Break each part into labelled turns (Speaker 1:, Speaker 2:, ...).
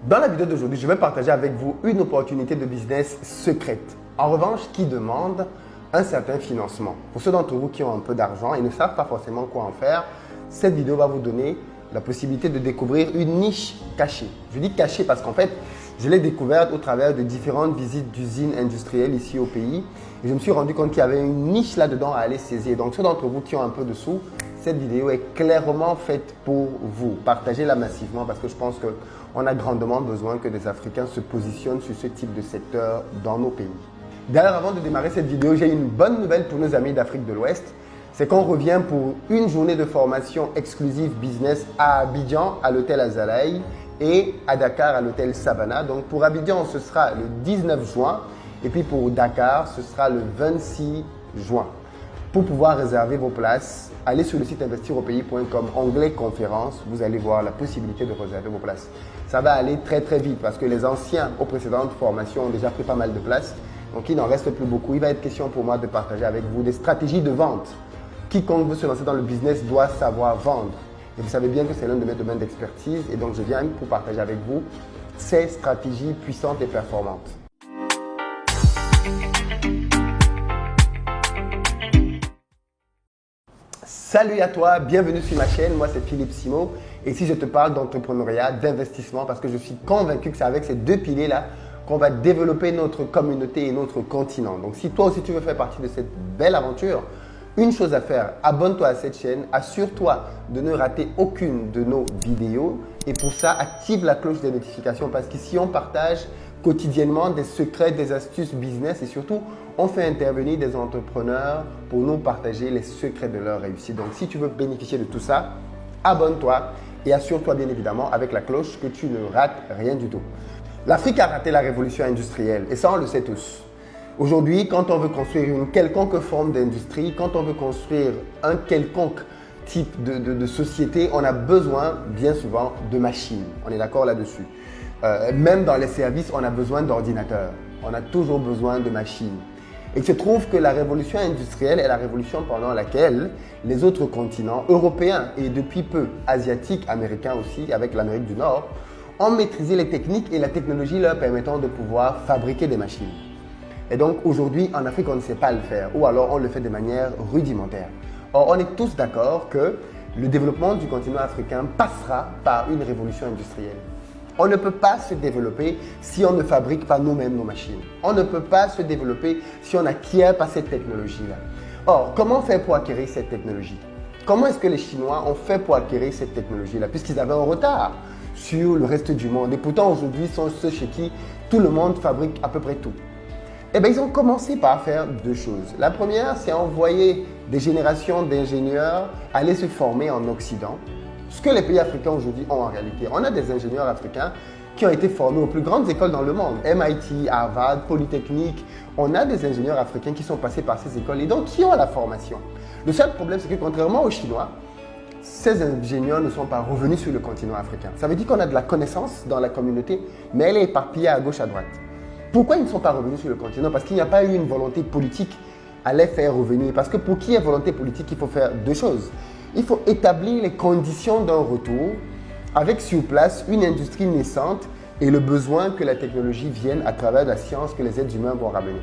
Speaker 1: Dans la vidéo d'aujourd'hui, je vais partager avec vous une opportunité de business secrète. En revanche, qui demande un certain financement. Pour ceux d'entre vous qui ont un peu d'argent et ne savent pas forcément quoi en faire, cette vidéo va vous donner la possibilité de découvrir une niche cachée. Je dis cachée parce qu'en fait, je l'ai découverte au travers de différentes visites d'usines industrielles ici au pays. Et je me suis rendu compte qu'il y avait une niche là-dedans à aller saisir. Donc, ceux d'entre vous qui ont un peu de sous, cette vidéo est clairement faite pour vous. Partagez-la massivement parce que je pense qu'on a grandement besoin que des Africains se positionnent sur ce type de secteur dans nos pays. D'ailleurs, avant de démarrer cette vidéo, j'ai une bonne nouvelle pour nos amis d'Afrique de l'Ouest. C'est qu'on revient pour une journée de formation exclusive business à Abidjan, à l'hôtel Azalaï et à Dakar, à l'hôtel Savannah. Donc pour Abidjan, ce sera le 19 juin et puis pour Dakar, ce sera le 26 juin. Pour pouvoir réserver vos places, allez sur le site investiraupays.com, onglet conférence, vous allez voir la possibilité de réserver vos places. Ça va aller très vite parce que les anciens aux précédentes formations ont déjà pris pas mal de places. Donc il n'en reste plus beaucoup. Il va être question pour moi de partager avec vous des stratégies de vente. Quiconque veut se lancer dans le business doit savoir vendre. Et vous savez bien que c'est l'un de mes domaines d'expertise et donc je viens pour partager avec vous ces stratégies puissantes et performantes. Salut à toi, bienvenue sur ma chaîne, moi c'est Philippe Simo et ici je te parle d'entrepreneuriat, d'investissement parce que je suis convaincu que c'est avec ces deux piliers là qu'on va développer notre communauté et notre continent. Donc si toi aussi tu veux faire partie de cette belle aventure, une chose à faire, abonne-toi à cette chaîne, assure-toi de ne rater aucune de nos vidéos et pour ça, active la cloche des notifications parce qu'ici, on partage quotidiennement des secrets, des astuces business et surtout, on fait intervenir des entrepreneurs pour nous partager les secrets de leur réussite. Donc, si tu veux bénéficier de tout ça, abonne-toi et assure-toi bien évidemment avec la cloche que tu ne rates rien du tout. L'Afrique a raté la révolution industrielle et ça, on le sait tous. Aujourd'hui, quand on veut construire une quelconque forme d'industrie, quand on veut construire un quelconque type de société, on a besoin bien souvent de machines. On est d'accord là-dessus. Même dans les services, on a besoin d'ordinateurs. On a toujours besoin de machines. Et il se trouve que la révolution industrielle est la révolution pendant laquelle les autres continents, européens et depuis peu asiatiques, américains aussi, avec l'Amérique du Nord, ont maîtrisé les techniques et la technologie leur permettant de pouvoir fabriquer des machines. Et donc aujourd'hui, en Afrique, on ne sait pas le faire ou alors on le fait de manière rudimentaire. Or, on est tous d'accord que le développement du continent africain passera par une révolution industrielle. On ne peut pas se développer si on ne fabrique pas nous-mêmes nos machines. On ne peut pas se développer si on n'acquiert pas cette technologie-là. Or, comment faire pour acquérir cette technologie? Comment est-ce que les Chinois ont fait pour acquérir cette technologie-là puisqu'ils avaient un retard sur le reste du monde et pourtant aujourd'hui sont ceux chez qui tout le monde fabrique à peu près tout. Eh bien, ils ont commencé par faire deux choses. La première, c'est envoyer des générations d'ingénieurs aller se former en Occident. Ce que les pays africains aujourd'hui ont en réalité. On a des ingénieurs africains qui ont été formés aux plus grandes écoles dans le monde. MIT, Harvard, Polytechnique. On a des ingénieurs africains qui sont passés par ces écoles et donc qui ont la formation. Le seul problème, c'est que contrairement aux Chinois, ces ingénieurs ne sont pas revenus sur le continent africain. Ça veut dire qu'on a de la connaissance dans la communauté, mais elle est éparpillée à gauche, à droite. Pourquoi ils ne sont pas revenus sur le continent? Parce qu'il n'y a pas eu une volonté politique à les faire revenir. Parce que pour qu'il y ait volonté politique, il faut faire deux choses. Il faut établir les conditions d'un retour avec sur place une industrie naissante et le besoin que la technologie vienne à travers la science que les êtres humains vont ramener.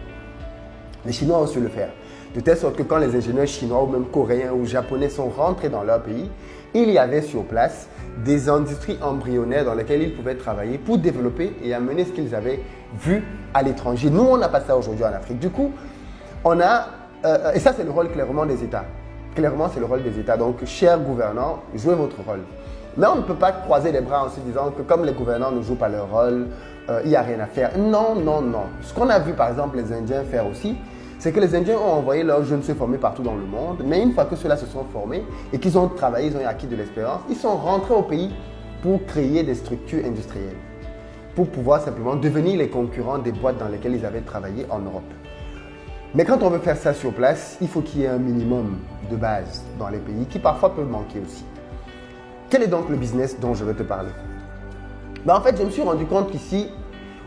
Speaker 1: Les Chinois ont su le faire. De telle sorte que quand les ingénieurs chinois ou même coréens ou japonais sont rentrés dans leur pays, il y avait sur place des industries embryonnaires dans lesquelles ils pouvaient travailler pour développer et amener ce qu'ils avaient vu à l'étranger. Nous, on n'a pas ça aujourd'hui en Afrique. Du coup, on a, et ça c'est le rôle clairement des États. Clairement, c'est le rôle des États. Donc, chers gouvernants, jouez votre rôle. Mais on ne peut pas croiser les bras en se disant que comme les gouvernants ne jouent pas leur rôle, il n'y a rien à faire. Non, non, non. Ce qu'on a vu par exemple les Indiens faire aussi, c'est que les Indiens ont envoyé leurs jeunes se former partout dans le monde, mais une fois que ceux-là se sont formés et qu'ils ont travaillé, ils ont acquis de l'expérience, ils sont rentrés au pays pour créer des structures industrielles, pour pouvoir simplement devenir les concurrents des boîtes dans lesquelles ils avaient travaillé en Europe. Mais quand on veut faire ça sur place, il faut qu'il y ait un minimum de base dans les pays qui parfois peuvent manquer aussi. Quel est donc le business dont je veux te parler? En fait, je me suis rendu compte qu'ici,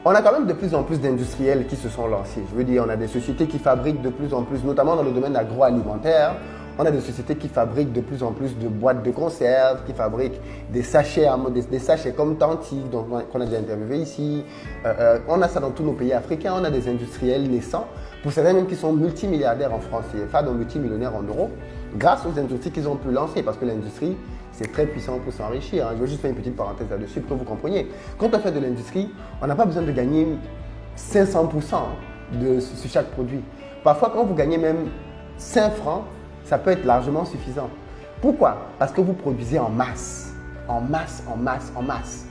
Speaker 1: on a quand même de plus en plus d'industriels qui se sont lancés. Je veux dire, on a des sociétés qui fabriquent de plus en plus, notamment dans le domaine agroalimentaire. On a des sociétés qui fabriquent de plus en plus de boîtes de conserve, qui fabriquent des sachets, des sachets comme Tanti, qu'on a déjà interviewé ici. On a ça dans tous nos pays africains. On a des industriels naissants, pour certains même qui sont multimilliardaires en France CFA, donc multimillionnaires en euros, grâce aux industries qu'ils ont pu lancer. Parce que l'industrie, c'est très puissant pour s'enrichir. Je veux juste faire une petite parenthèse là-dessus pour que vous compreniez. Quand on fait de l'industrie, on n'a pas besoin de gagner 500% sur chaque produit. Parfois, quand vous gagnez même 5 francs, ça peut être largement suffisant. Pourquoi? Parce que vous produisez en masse. En masse, en masse, en masse.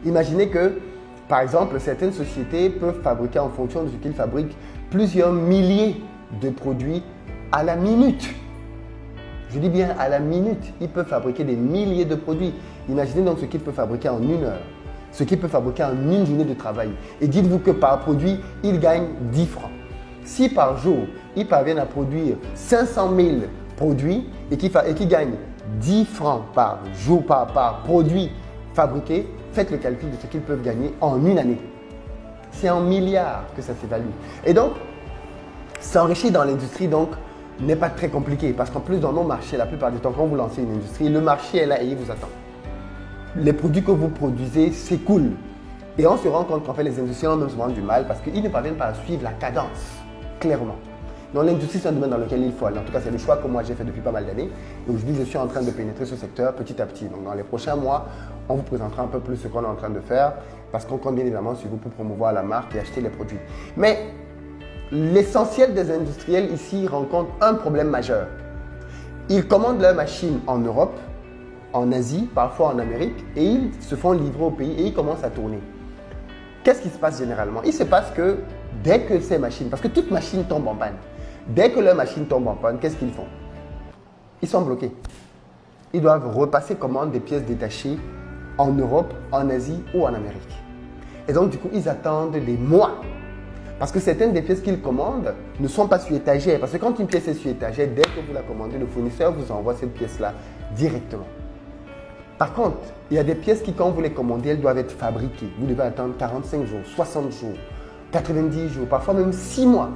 Speaker 1: Imaginez que, par exemple, certaines sociétés peuvent fabriquer en fonction de ce qu'ils fabriquent plusieurs milliers de produits à la minute. Je dis bien à la minute. Ils peuvent fabriquer des milliers de produits. Imaginez donc ce qu'ils peuvent fabriquer en 1 heure. Ce qu'ils peuvent fabriquer en 1 journée de travail. Et dites-vous que par produit, ils gagnent 10 francs. Si par jour, ils parviennent à produire 500 000 produits et qu'ils gagnent 10 francs par jour, par produit fabriqué, faites le calcul de ce qu'ils peuvent gagner en 1 année. C'est en milliards que ça s'évalue. Et donc, s'enrichir dans l'industrie n'est pas très compliqué parce qu'en plus, dans nos marchés, la plupart du temps, quand vous lancez une industrie, le marché est là et il vous attend. Les produits que vous produisez s'écoulent. Et on se rend compte qu'en fait, les industriels ont même souvent du mal parce qu'ils ne parviennent pas à suivre la cadence, clairement. Donc l'industrie, c'est un domaine dans lequel il faut aller. En tout cas, c'est le choix que moi j'ai fait depuis pas mal d'années. Et aujourd'hui, je suis en train de pénétrer ce secteur petit à petit. Donc dans les prochains mois, on vous présentera un peu plus ce qu'on est en train de faire parce qu'on compte bien évidemment sur vous pour promouvoir la marque et acheter les produits. Mais l'essentiel des industriels ici rencontre un problème majeur. Ils commandent leurs machines en Europe, en Asie, parfois en Amérique, et ils se font livrer au pays et ils commencent à tourner. Qu'est-ce qui se passe généralement? Il se passe que dès que ces machines, parce que toute machine tombe en panne, dès que leur machine tombe en panne, qu'est-ce qu'ils font? Ils sont bloqués. Ils doivent repasser commande des pièces détachées en Europe, en Asie ou en Amérique. Et donc, du coup, ils attendent des mois. Parce que certaines des pièces qu'ils commandent ne sont pas sur étagère. Parce que quand une pièce est sur étagère, dès que vous la commandez, le fournisseur vous envoie cette pièce-là directement. Par contre, il y a des pièces qui, quand vous les commandez, elles doivent être fabriquées. Vous devez attendre 45 jours, 60 jours, 90 jours, parfois même 6 mois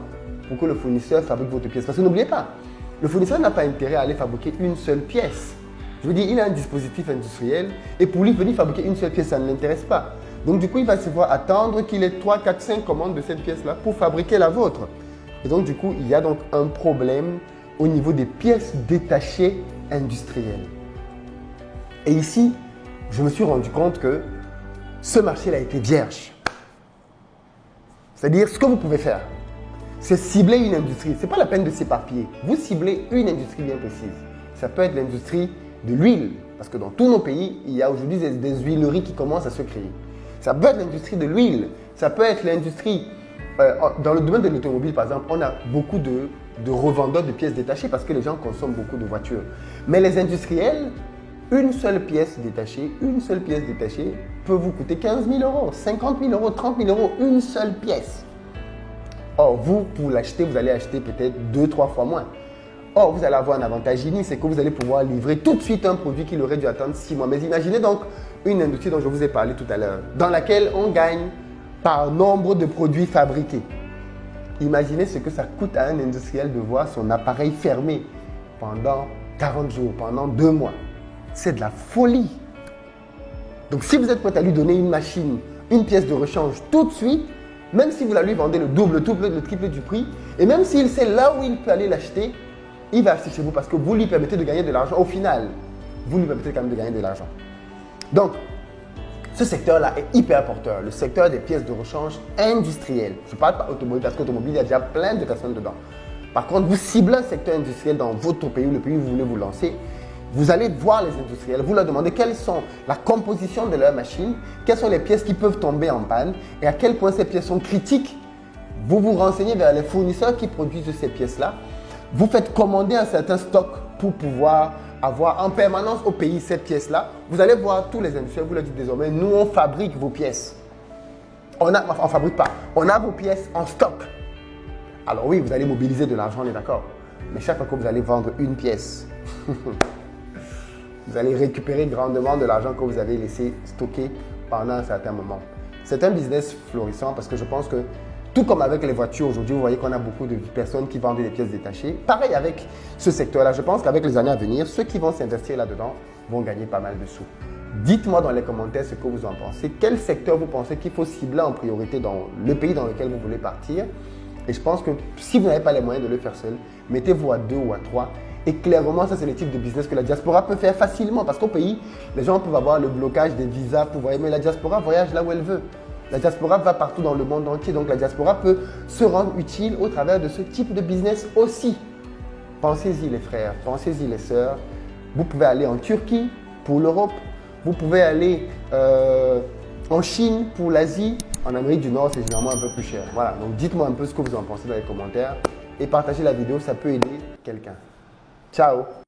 Speaker 1: pour que le fournisseur fabrique votre pièce. Parce que n'oubliez pas, le fournisseur n'a pas intérêt à aller fabriquer une seule pièce. Je veux dire, il a un dispositif industriel et pour lui, venir fabriquer une seule pièce, ça ne l'intéresse pas. Donc du coup, il va se voir attendre qu'il ait 3, 4, 5 commandes de cette pièce-là pour fabriquer la vôtre. Et donc du coup, il y a donc un problème au niveau des pièces détachées industrielles. Et ici, je me suis rendu compte que ce marché-là était vierge. C'est-à-dire, ce que vous pouvez faire, c'est cibler une industrie. Ce n'est pas la peine de s'éparpiller. Vous ciblez une industrie bien précise. Ça peut être l'industrie de l'huile, parce que dans tous nos pays, il y a aujourd'hui des huileries qui commencent à se créer. Ça peut être l'industrie de l'huile. Ça peut être l'industrie… dans le domaine de l'automobile, par exemple, on a beaucoup de revendeurs de pièces détachées parce que les gens consomment beaucoup de voitures. Mais les industriels… Une seule pièce détachée peut vous coûter 15 000 euros, 50 000 euros, 30 000 euros, une seule pièce. Or, vous, pour l'acheter, vous allez acheter peut-être 2-3 fois moins. Or, vous allez avoir un avantage unique, c'est que vous allez pouvoir livrer tout de suite un produit qu'il aurait dû attendre 6 mois. Mais imaginez donc une industrie dont je vous ai parlé tout à l'heure, dans laquelle on gagne par nombre de produits fabriqués. Imaginez ce que ça coûte à un industriel de voir son appareil fermé pendant 40 jours, pendant 2 mois. C'est de la folie. Donc, si vous êtes prêt à lui donner une machine, une pièce de rechange tout de suite, même si vous la lui vendez le double, le triple du prix, et même s'il sait là où il peut aller l'acheter, il va acheter chez vous parce que vous lui permettez de gagner de l'argent. Au final, vous lui permettez quand même de gagner de l'argent. Donc, ce secteur-là est hyper porteur, le secteur des pièces de rechange industrielles. Je ne parle pas automobile parce qu'automobile, il y a déjà plein de personnes dedans. Par contre, vous ciblez un secteur industriel dans votre pays ou le pays où vous voulez vous lancer. Vous allez voir les industriels, vous leur demandez quelles sont la composition de leur machine, quelles sont les pièces qui peuvent tomber en panne et à quel point ces pièces sont critiques. Vous vous renseignez vers les fournisseurs qui produisent ces pièces-là. Vous faites commander un certain stock pour pouvoir avoir en permanence au pays cette pièce-là. Vous allez voir tous les industriels, vous leur dites désormais, nous on fabrique vos pièces. On ne fabrique pas, on a vos pièces en stock. Alors oui, vous allez mobiliser de l'argent, on est d'accord. Mais chaque fois que vous allez vendre une pièce, vous allez récupérer grandement de l'argent que vous avez laissé stocker pendant un certain moment. C'est un business florissant parce que je pense que Tout comme avec les voitures, aujourd'hui, vous voyez qu'on a beaucoup de personnes qui vendent des pièces détachées. Pareil avec ce secteur-là. Je pense qu'avec les années à venir, ceux qui vont s'investir là-dedans vont gagner pas mal de sous. Dites-moi dans les commentaires ce que vous en pensez. Quel secteur vous pensez qu'il faut cibler en priorité dans le pays dans lequel vous voulez partir? Et je pense que si vous n'avez pas les moyens de le faire seul, mettez-vous à 2 ou à 3. Et clairement, ça, c'est le type de business que la diaspora peut faire facilement. Parce qu'au pays, les gens peuvent avoir le blocage des visas pour voyager. Mais la diaspora voyage là où elle veut. La diaspora va partout dans le monde entier. Donc, la diaspora peut se rendre utile au travers de ce type de business aussi. Pensez-y les frères, pensez-y les sœurs. Vous pouvez aller en Turquie pour l'Europe. Vous pouvez aller en Chine pour l'Asie. En Amérique du Nord, c'est généralement un peu plus cher. Voilà, donc dites-moi un peu ce que vous en pensez dans les commentaires et partagez la vidéo, ça peut aider quelqu'un. Ciao!